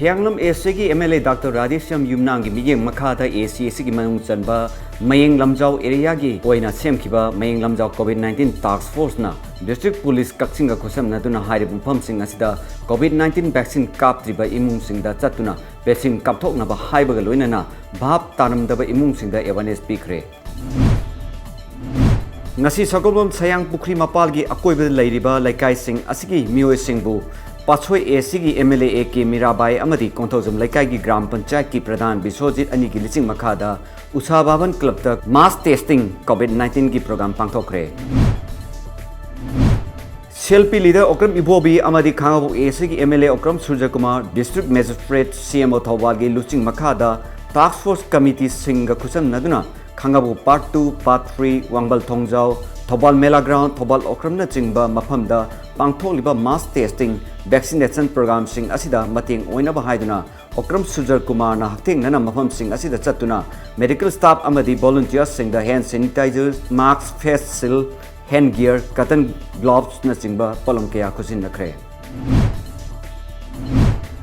Hiangnam AC की MLA Dr. Radheshyam Yumnang की मियेंग मखादा ACC की मनुंग चनबा मयेंग लमजाव एरिया की ओइना सेमखिबा Mayeng Lamjao COVID-19 task force ना डिस्ट्रिक्ट पुलिस कक्सिंग खुसम नदुना हाइरिबुं फमसिंग असिदा COVID-19 वैक्सीन कापत्रिबा इमुंगसिंगदा चतुना वैक्सीन कापथोकनबा हाइबगा लोइनना भाप तानमदबा इमुंगसिंगदा एवेयरनेस पिखरे ngasi sagolbam sayang pukri mapal gi akoiba leiriba laikai sing asigi mioi singbu pachoi AC gi MLA AK Mirabai amadi konthojum laikai gi gram panchayat ki pradhan Biswajit ani gi licing makhada Usha Bhavan club tak mass testing COVID-19 gi program pangthokre CLP leader Okram Ibobi amadi khangabu AC gi MLA Okram Surya Kumar district magistrate CMO Thawal gi lucing makhada task force committee singa khusam naduna Khangabu Part 2, Part 3, Wangbal Thongjau, Thobal Mela Ground, Thobal Okramna Chingba, Mapamda, Pangtholiba mass testing, vaccination program sing asida mating oina bahaiduna, Okram Sujar Kumar na hakting nana mapam sing asida chatuna, medical staff amadi volunteers sing the hand sanitizers, masks, face shield, hand gear, cotton gloves na chingba palongkaya khusin nakre.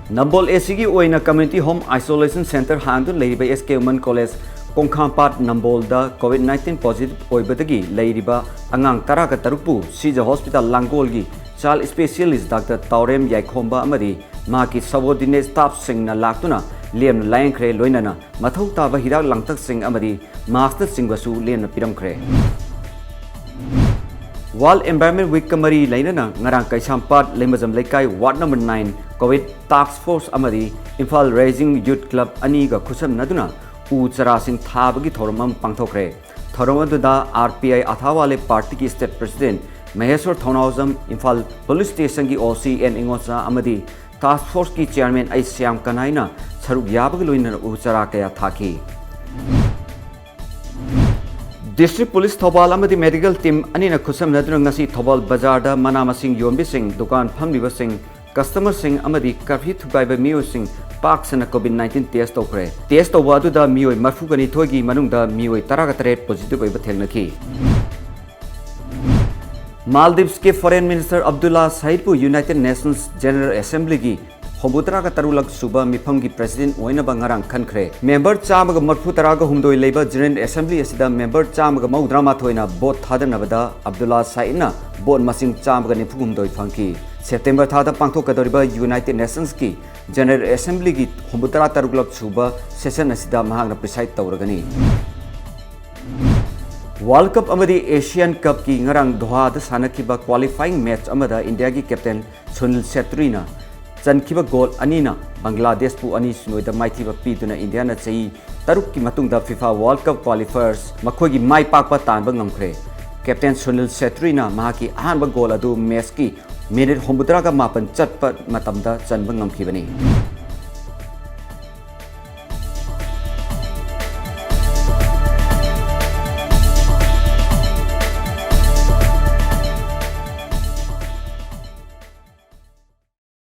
Nambol ACG oina community home isolation center handun leiba SK Women College Kongkhampat Nambolda COVID-19 positive oibadagi leiriba angang taraga tarupu Sija Hospital Langolgi child specialist Dr. Taurem Yaikhomba amadi maki subordinate staff sing na laktuna lem laingkre loinana mathau taba hidak langtak sing amadi master sing basu lem na piramkre World Environment Week kamari lainana ngarang Kaisampat Lemazam Lekai Ward number 9 COVID Task Force amadi Imphal Rising Youth Club ani ga khusam naduna Ucharasing Thabagi Thoramam Pangthokre. Thoramadda RPI Athawale Party ki State President Maheshwar Thonauzam Imphal Police Station ki OC and Ingosa Amadi Task Force ki Chairman Aisyam Kanaina Saruk Yabag Luina Uchara Kaya Thaki. District Police Thobal Amadi Medical Team Anina Kusam Nadrungasi Thobal Bazarda Manama Singh Yombi Singh Dukan Phamliba Singh Customer Singh Amadi Curfew Thugaiba Mio Singh Parks and COVID-19 test okre. Test of what the Mio Marfugani Togi Manunda Mio Tarakatret positive over Telnaki. Maldives ke Foreign Minister Abdullah Saidpu United Nations General Assembly gi Hobutraka Tarulak Suba Mipamgi President Oina Bangarang Kankre. Member Chamaga Marfutaraga Humdoi Labor General Assembly Asida Member Chamaga Maudrama Toina both Hadanavada Abdullah Saina Bon Masing Chamaga Nipumdoi Funky. September Thada Pangto Kadoriba United Nations ki General Assembly ki Humbutara Tarulak Suba session asida mahagna preside Tauragani. World Cup amadi Asian Cup ki ngarang Doha da sanakiba qualifying match amada India ki captain Sunil Chhetri Chankiba goal anina Bangladesh pu ani sunoida maithiba piduna India na chei taruk ki matungda FIFA World Cup qualifiers makhogi mai pakpa tanba ngamkhre. Captain Sunil Chhetri mahaki ahanba goal adu match ki minute Hombutara ka mapan chatpa matamda chanba ngamkhibani.